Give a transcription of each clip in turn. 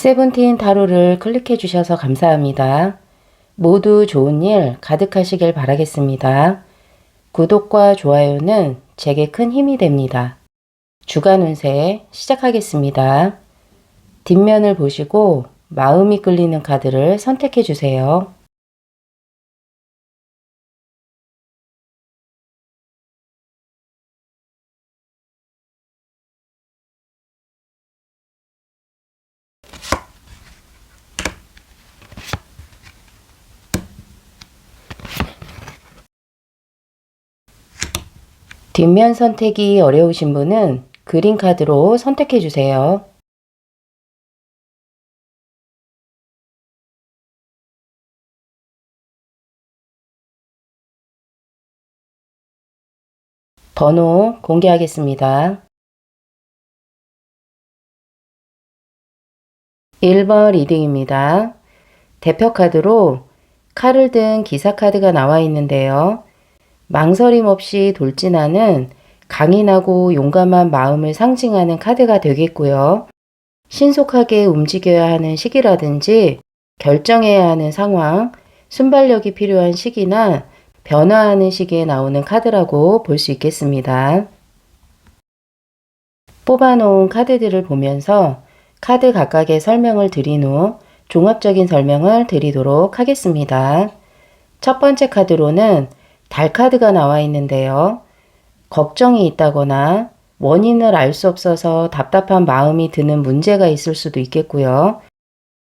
세븐틴 타로를 클릭해 주셔서 감사합니다. 모두 좋은 일 가득하시길 바라겠습니다. 구독과 좋아요는 제게 큰 힘이 됩니다. 주간 운세 시작하겠습니다. 뒷면을 보시고 마음이 끌리는 카드를 선택해 주세요. 뒷면 선택이 어려우신 분은 그린 카드로 선택해 주세요. 번호 공개하겠습니다. 1번 리딩입니다. 대표 카드로 칼을 든 기사 카드가 나와 있는데요. 망설임 없이 돌진하는 강인하고 용감한 마음을 상징하는 카드가 되겠고요. 신속하게 움직여야 하는 시기라든지 결정해야 하는 상황, 순발력이 필요한 시기나 변화하는 시기에 나오는 카드라고 볼 수 있겠습니다. 뽑아놓은 카드들을 보면서 카드 각각의 설명을 드린 후 종합적인 설명을 드리도록 하겠습니다. 첫 번째 카드로는 달 카드가 나와 있는데요. 걱정이 있다거나 원인을 알 수 없어서 답답한 마음이 드는 문제가 있을 수도 있겠고요.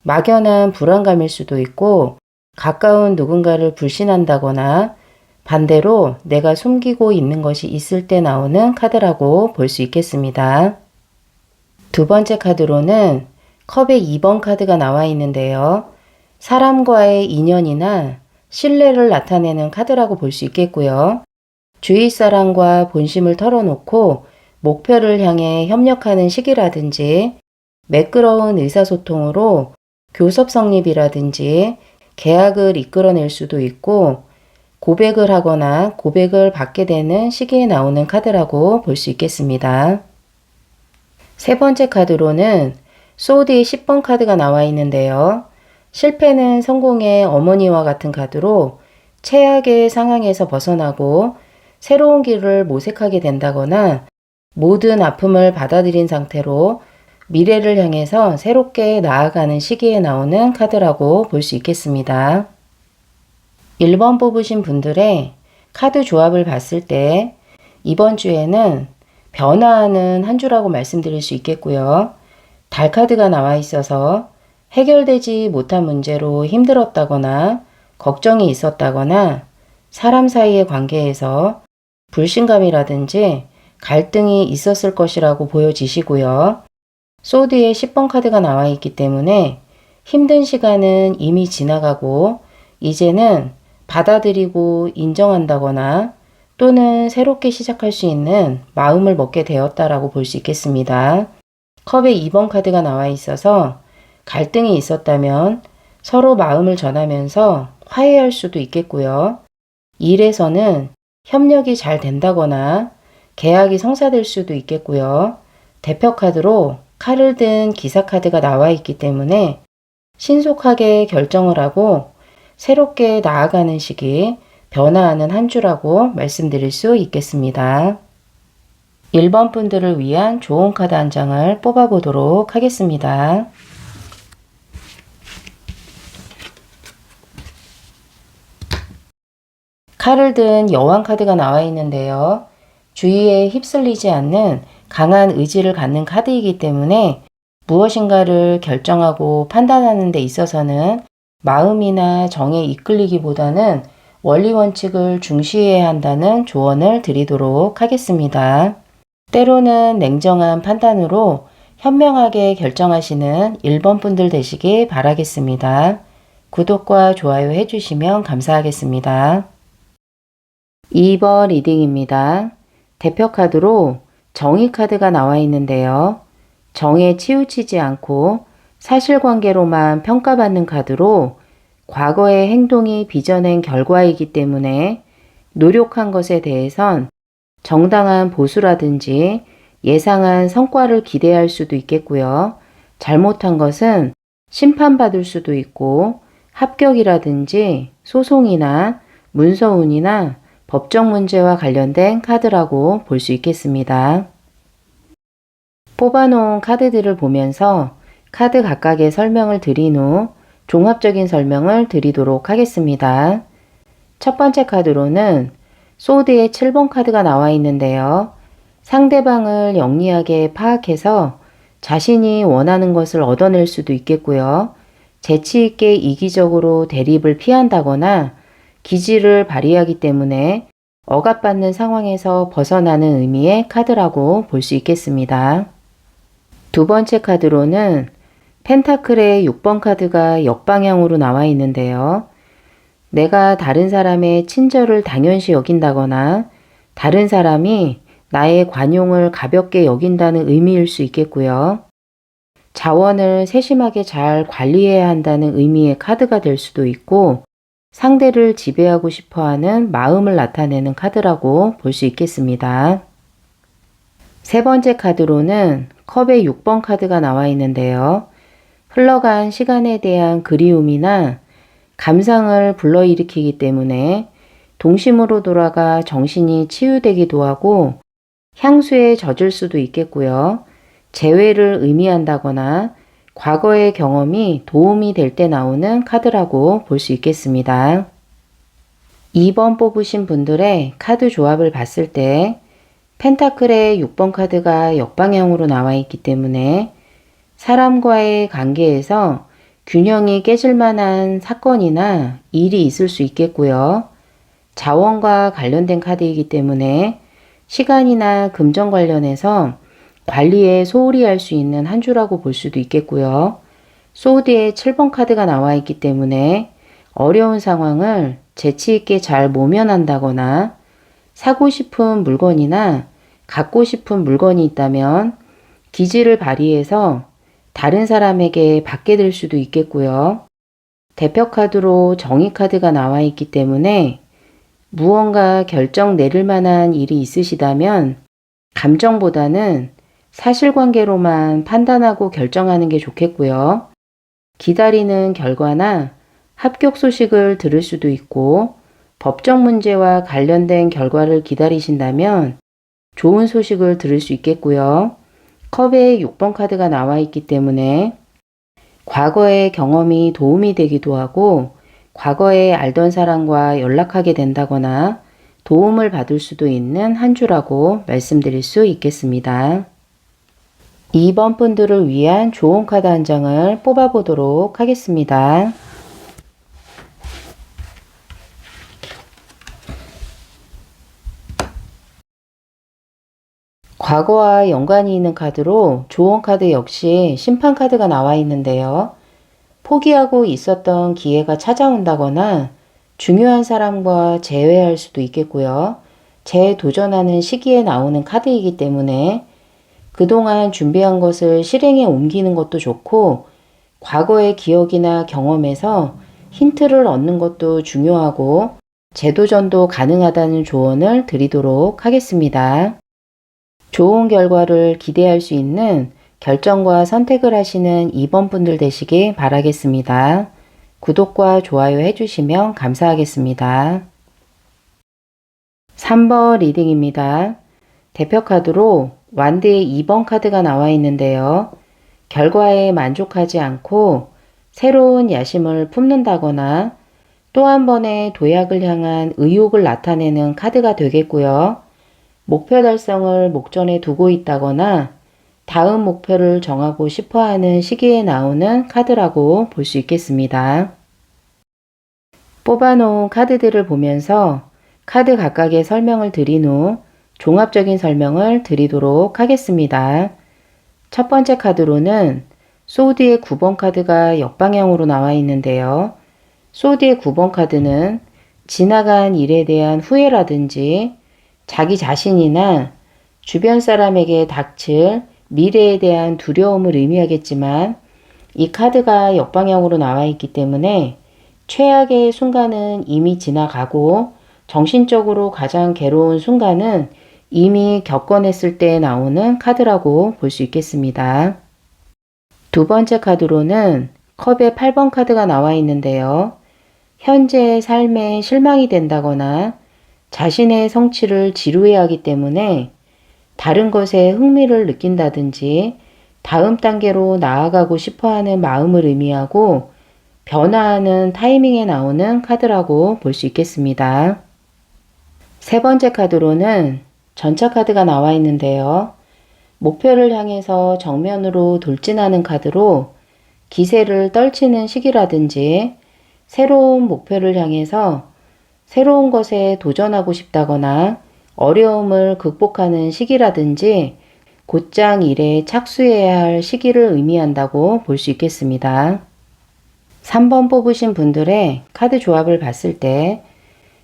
막연한 불안감일 수도 있고 가까운 누군가를 불신한다거나 반대로 내가 숨기고 있는 것이 있을 때 나오는 카드라고 볼 수 있겠습니다. 두 번째 카드로는 컵의 2번 카드가 나와 있는데요. 사람과의 인연이나 신뢰를 나타내는 카드라고 볼 수 있겠고요. 주위 사람과 본심을 털어놓고 목표를 향해 협력하는 시기라든지 매끄러운 의사소통으로 교섭 성립이라든지 계약을 이끌어낼 수도 있고 고백을 하거나 고백을 받게 되는 시기에 나오는 카드라고 볼 수 있겠습니다. 세 번째 카드로는 소드의 10번 카드가 나와 있는데요. 실패는 성공의 어머니와 같은 카드로 최악의 상황에서 벗어나고 새로운 길을 모색하게 된다거나 모든 아픔을 받아들인 상태로 미래를 향해서 새롭게 나아가는 시기에 나오는 카드라고 볼 수 있겠습니다. 1번 뽑으신 분들의 카드 조합을 봤을 때 이번 주에는 변화하는 한 주라고 말씀드릴 수 있겠고요. 달 카드가 나와 있어서 해결되지 못한 문제로 힘들었다거나 걱정이 있었다거나 사람 사이의 관계에서 불신감이라든지 갈등이 있었을 것이라고 보여지시고요. 소드의 10번 카드가 나와 있기 때문에 힘든 시간은 이미 지나가고 이제는 받아들이고 인정한다거나 또는 새롭게 시작할 수 있는 마음을 먹게 되었다라고 볼 수 있겠습니다. 컵의 2번 카드가 나와 있어서 갈등이 있었다면 서로 마음을 전하면서 화해할 수도 있겠고요. 일에서는 협력이 잘 된다거나 계약이 성사될 수도 있겠고요. 대표 카드로 칼을 든 기사 카드가 나와 있기 때문에 신속하게 결정을 하고 새롭게 나아가는 시기, 변화하는 한 주라고 말씀드릴 수 있겠습니다. 1번 분들을 위한 좋은 카드 한 장을 뽑아보도록 하겠습니다. 칼을 든 여왕 카드가 나와 있는데요. 주위에 휩쓸리지 않는 강한 의지를 갖는 카드이기 때문에 무엇인가를 결정하고 판단하는 데 있어서는 마음이나 정에 이끌리기보다는 원리 원칙을 중시해야 한다는 조언을 드리도록 하겠습니다. 때로는 냉정한 판단으로 현명하게 결정하시는 1번 분들 되시길 바라겠습니다. 구독과 좋아요 해주시면 감사하겠습니다. 2번 리딩입니다. 대표 카드로 정의 카드가 나와 있는데요. 정에 치우치지 않고 사실관계로만 평가받는 카드로 과거의 행동이 빚어낸 결과이기 때문에 노력한 것에 대해선 정당한 보수라든지 예상한 성과를 기대할 수도 있겠고요. 잘못한 것은 심판받을 수도 있고 합격이라든지 소송이나 문서운이나 법적 문제와 관련된 카드라고 볼 수 있겠습니다. 뽑아놓은 카드들을 보면서 카드 각각의 설명을 드린 후 종합적인 설명을 드리도록 하겠습니다. 첫 번째 카드로는 소드의 7번 카드가 나와 있는데요. 상대방을 영리하게 파악해서 자신이 원하는 것을 얻어낼 수도 있겠고요. 재치 있게 이기적으로 대립을 피한다거나 기지를 발휘하기 때문에 억압받는 상황에서 벗어나는 의미의 카드라고 볼 수 있겠습니다. 두 번째 카드로는 펜타클의 6번 카드가 역방향으로 나와 있는데요. 내가 다른 사람의 친절을 당연시 여긴다거나 다른 사람이 나의 관용을 가볍게 여긴다는 의미일 수 있겠고요. 자원을 세심하게 잘 관리해야 한다는 의미의 카드가 될 수도 있고 상대를 지배하고 싶어하는 마음을 나타내는 카드라고 볼 수 있겠습니다. 세 번째 카드로는 컵의 6번 카드가 나와 있는데요. 흘러간 시간에 대한 그리움이나 감상을 불러일으키기 때문에 동심으로 돌아가 정신이 치유되기도 하고 향수에 젖을 수도 있겠고요. 재회를 의미한다거나 과거의 경험이 도움이 될 때 나오는 카드라고 볼 수 있겠습니다. 2번 뽑으신 분들의 카드 조합을 봤을 때 펜타클의 6번 카드가 역방향으로 나와 있기 때문에 사람과의 관계에서 균형이 깨질 만한 사건이나 일이 있을 수 있겠고요. 자원과 관련된 카드이기 때문에 시간이나 금전 관련해서 관리에 소홀히 할 수 있는 한 주라고 볼 수도 있겠고요. 소드의 7번 카드가 나와 있기 때문에 어려운 상황을 재치 있게 잘 모면한다거나 사고 싶은 물건이나 갖고 싶은 물건이 있다면 기지를 발휘해서 다른 사람에게 받게 될 수도 있겠고요. 대표 카드로 정의 카드가 나와 있기 때문에 무언가 결정 내릴 만한 일이 있으시다면 감정보다는 사실관계로만 판단하고 결정하는 게 좋겠고요. 기다리는 결과나 합격 소식을 들을 수도 있고 법적 문제와 관련된 결과를 기다리신다면 좋은 소식을 들을 수 있겠고요. 컵에 6번 카드가 나와 있기 때문에 과거의 경험이 도움이 되기도 하고 과거에 알던 사람과 연락하게 된다거나 도움을 받을 수도 있는 한 주라고 말씀드릴 수 있겠습니다. 2번 분들을 위한 좋은 카드 한 장을 뽑아보도록 하겠습니다. 과거와 연관이 있는 카드로 조언 카드 역시 심판 카드가 나와 있는데요. 포기하고 있었던 기회가 찾아온다거나 중요한 사람과 재회할 수도 있겠고요. 재도전하는 시기에 나오는 카드이기 때문에 그동안 준비한 것을 실행에 옮기는 것도 좋고 과거의 기억이나 경험에서 힌트를 얻는 것도 중요하고 재도전도 가능하다는 조언을 드리도록 하겠습니다. 좋은 결과를 기대할 수 있는 결정과 선택을 하시는 2번 분들 되시길 바라겠습니다. 구독과 좋아요 해주시면 감사하겠습니다. 3번 리딩입니다. 대표 카드로 완드의 2번 카드가 나와 있는데요. 결과에 만족하지 않고 새로운 야심을 품는다거나 또 한 번의 도약을 향한 의욕을 나타내는 카드가 되겠고요. 목표 달성을 목전에 두고 있다거나 다음 목표를 정하고 싶어하는 시기에 나오는 카드라고 볼 수 있겠습니다. 뽑아놓은 카드들을 보면서 카드 각각의 설명을 드린 후 종합적인 설명을 드리도록 하겠습니다. 첫 번째 카드로는 소드의 9번 카드가 역방향으로 나와 있는데요. 소드의 9번 카드는 지나간 일에 대한 후회라든지 자기 자신이나 주변 사람에게 닥칠 미래에 대한 두려움을 의미하겠지만 이 카드가 역방향으로 나와 있기 때문에 최악의 순간은 이미 지나가고 정신적으로 가장 괴로운 순간은 이미 겪어냈을 때 나오는 카드라고 볼 수 있겠습니다. 두 번째 카드로는 컵에 8번 카드가 나와 있는데요. 현재의 삶에 실망이 된다거나 자신의 성취를 지루해하기 때문에 다른 것에 흥미를 느낀다든지 다음 단계로 나아가고 싶어하는 마음을 의미하고 변화하는 타이밍에 나오는 카드라고 볼 수 있겠습니다. 세 번째 카드로는 전차 카드가 나와 있는데요. 목표를 향해서 정면으로 돌진하는 카드로 기세를 떨치는 시기라든지 새로운 목표를 향해서 새로운 것에 도전하고 싶다거나 어려움을 극복하는 시기라든지 곧장 일에 착수해야 할 시기를 의미한다고 볼 수 있겠습니다. 3번 뽑으신 분들의 카드 조합을 봤을 때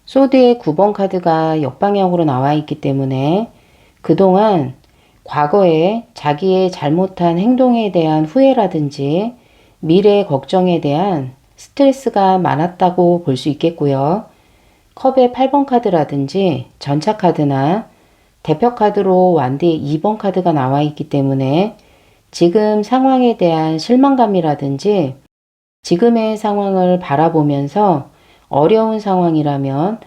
소드의 9번 카드가 역방향으로 나와 있기 때문에 그동안 과거에 자기의 잘못한 행동에 대한 후회라든지 미래 걱정에 대한 스트레스가 많았다고 볼 수 있겠고요. 컵의 8번 카드라든지 전차 카드나 대표 카드로 완드의 2번 카드가 나와 있기 때문에 지금 상황에 대한 실망감이라든지 지금의 상황을 바라보면서 어려운 상황이라면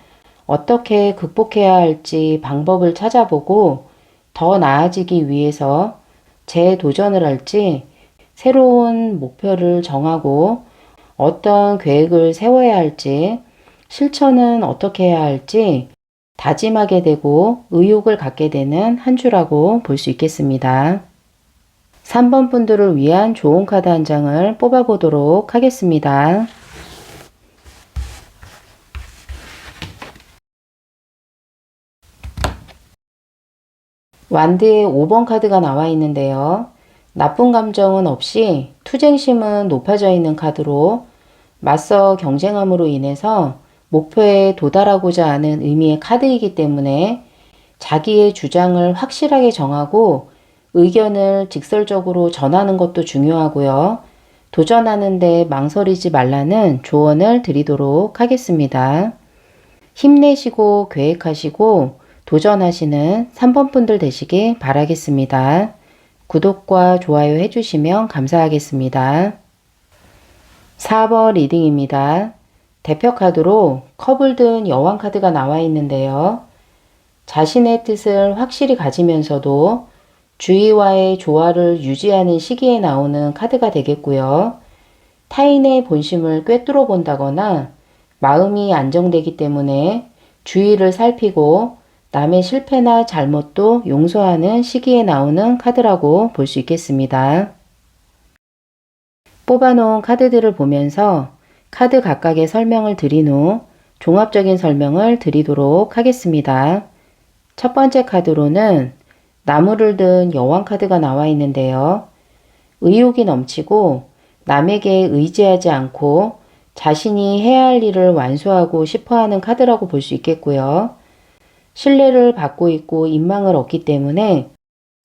어떻게 극복해야 할지 방법을 찾아보고 더 나아지기 위해서 재도전을 할지 새로운 목표를 정하고 어떤 계획을 세워야 할지 실천은 어떻게 해야 할지 다짐하게 되고 의욕을 갖게 되는 한 주라고 볼 수 있겠습니다. 3번 분들을 위한 좋은 카드 한 장을 뽑아보도록 하겠습니다. 완드의 5번 카드가 나와 있는데요. 나쁜 감정은 없이 투쟁심은 높아져 있는 카드로 맞서 경쟁함으로 인해서 목표에 도달하고자 하는 의미의 카드이기 때문에 자기의 주장을 확실하게 정하고 의견을 직설적으로 전하는 것도 중요하고요. 도전하는데 망설이지 말라는 조언을 드리도록 하겠습니다. 힘내시고 계획하시고 도전하시는 3번 분들 되시길 바라겠습니다. 구독과 좋아요 해주시면 감사하겠습니다. 4번 리딩입니다. 대표 카드로 컵을 든 여왕 카드가 나와 있는데요. 자신의 뜻을 확실히 가지면서도 주위와의 조화를 유지하는 시기에 나오는 카드가 되겠고요. 타인의 본심을 꿰뚫어 본다거나 마음이 안정되기 때문에 주위를 살피고 남의 실패나 잘못도 용서하는 시기에 나오는 카드라고 볼 수 있겠습니다. 뽑아놓은 카드들을 보면서 카드 각각의 설명을 드린 후 종합적인 설명을 드리도록 하겠습니다. 첫 번째 카드로는 나무를 든 여왕 카드가 나와 있는데요. 의욕이 넘치고 남에게 의지하지 않고 자신이 해야 할 일을 완수하고 싶어하는 카드라고 볼 수 있겠고요. 신뢰를 받고 있고 인망을 얻기 때문에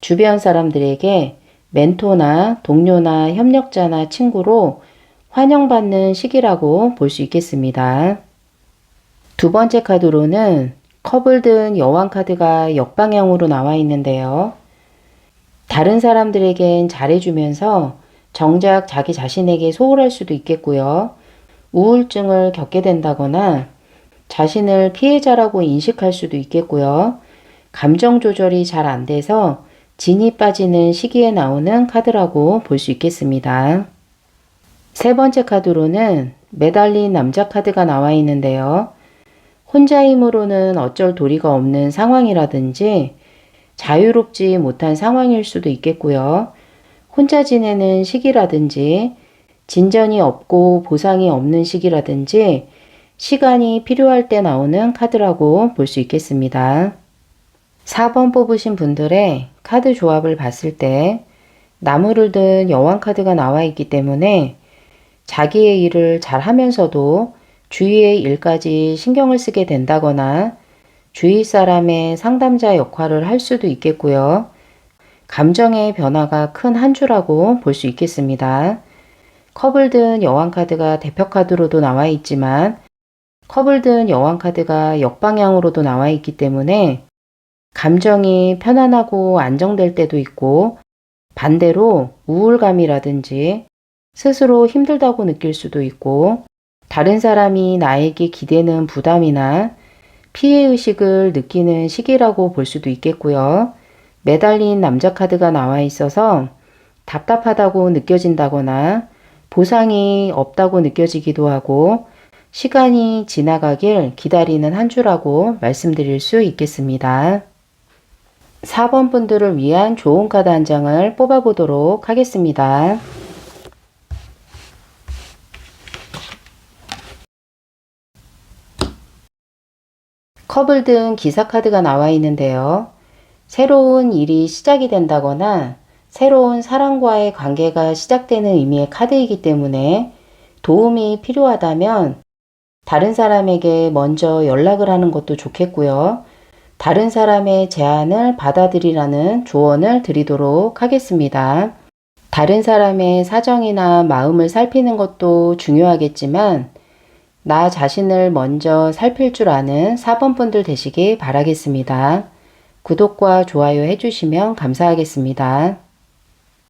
주변 사람들에게 멘토나 동료나 협력자나 친구로 환영받는 시기라고 볼 수 있겠습니다. 두 번째 카드로는 컵을 든 여왕 카드가 역방향으로 나와 있는데요. 다른 사람들에겐 잘해주면서 정작 자기 자신에게 소홀할 수도 있겠고요. 우울증을 겪게 된다거나 자신을 피해자라고 인식할 수도 있겠고요. 감정 조절이 잘 안 돼서 진이 빠지는 시기에 나오는 카드라고 볼 수 있겠습니다. 세 번째 카드로는 매달린 남자 카드가 나와 있는데요. 혼자 힘으로는 어쩔 도리가 없는 상황이라든지 자유롭지 못한 상황일 수도 있겠고요. 혼자 지내는 시기라든지 진전이 없고 보상이 없는 시기라든지 시간이 필요할 때 나오는 카드라고 볼 수 있겠습니다. 4번 뽑으신 분들의 카드 조합을 봤을 때 나무를 든 여왕 카드가 나와 있기 때문에 자기의 일을 잘 하면서도 주위의 일까지 신경을 쓰게 된다거나 주위 사람의 상담자 역할을 할 수도 있겠고요. 감정의 변화가 큰 한 주라고 볼 수 있겠습니다. 컵을 든 여왕 카드가 대표 카드로도 나와 있지만 컵을 든 여왕 카드가 역방향으로도 나와 있기 때문에 감정이 편안하고 안정될 때도 있고 반대로 우울감이라든지 스스로 힘들다고 느낄 수도 있고, 다른 사람이 나에게 기대는 부담이나 피해의식을 느끼는 시기라고 볼 수도 있겠고요. 매달린 남자 카드가 나와 있어서 답답하다고 느껴진다거나 보상이 없다고 느껴지기도 하고 시간이 지나가길 기다리는 한 주라고 말씀드릴 수 있겠습니다. 4번 분들을 위한 좋은 카드 한 장을 뽑아보도록 하겠습니다. 컵을 든 기사 카드가 나와 있는데요. 새로운 일이 시작이 된다거나 새로운 사람과의 관계가 시작되는 의미의 카드이기 때문에 도움이 필요하다면 다른 사람에게 먼저 연락을 하는 것도 좋겠고요. 다른 사람의 제안을 받아들이라는 조언을 드리도록 하겠습니다. 다른 사람의 사정이나 마음을 살피는 것도 중요하겠지만 나 자신을 먼저 살필 줄 아는 4번 분들 되시기 바라겠습니다. 구독과 좋아요 해주시면 감사하겠습니다.